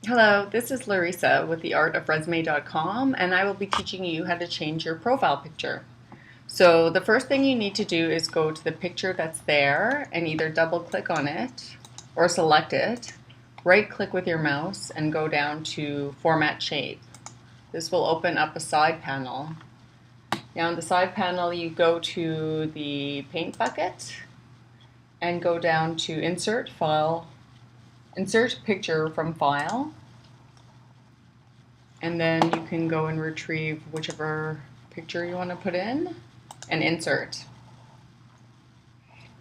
Hello, this is Larissa with theartofresume.com, and I will be teaching you how to change your profile picture. So the first thing you need to do is go to the picture that's there and either double click on it or select it, right click with your mouse and go down to Format Shape. This will open up a side panel. Now in the side panel you go to the paint bucket and go down to Insert File, Insert Picture from File, and then you can go and retrieve whichever picture you want to put in and insert.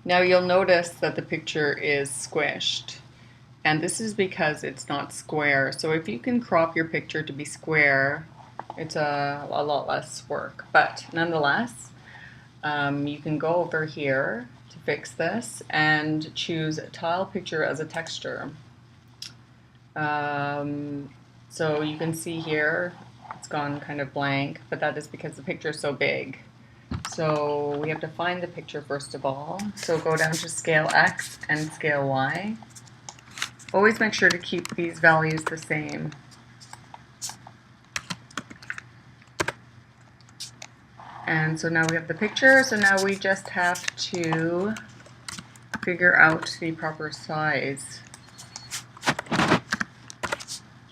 Now you'll notice that the picture is squished, and this is because it's not square. So if you can crop your picture to be square, it's a lot less work, but nonetheless you can go over here to fix this and choose Tile Picture as a texture. So you can see here it's gone kind of blank, but that is because the picture is so big. So we have to find the picture first of all. So go down to Scale X and Scale Y. Always make sure to keep these values the same. And so now we have the picture, so now we just have to figure out the proper size.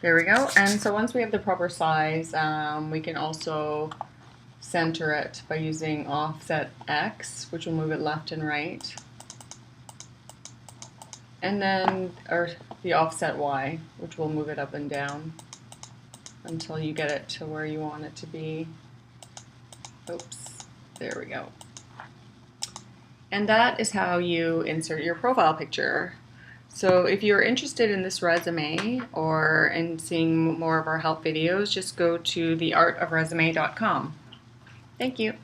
There we go. And so once we have the proper size, we can also center it by using offset X, which will move it left and right. And then the offset Y, which will move it up and down until you get it to where you want it to be. Oops, there we go. And that is how you insert your profile picture. So if you're interested in this resume or in seeing more of our help videos, just go to theartofresume.com. Thank you.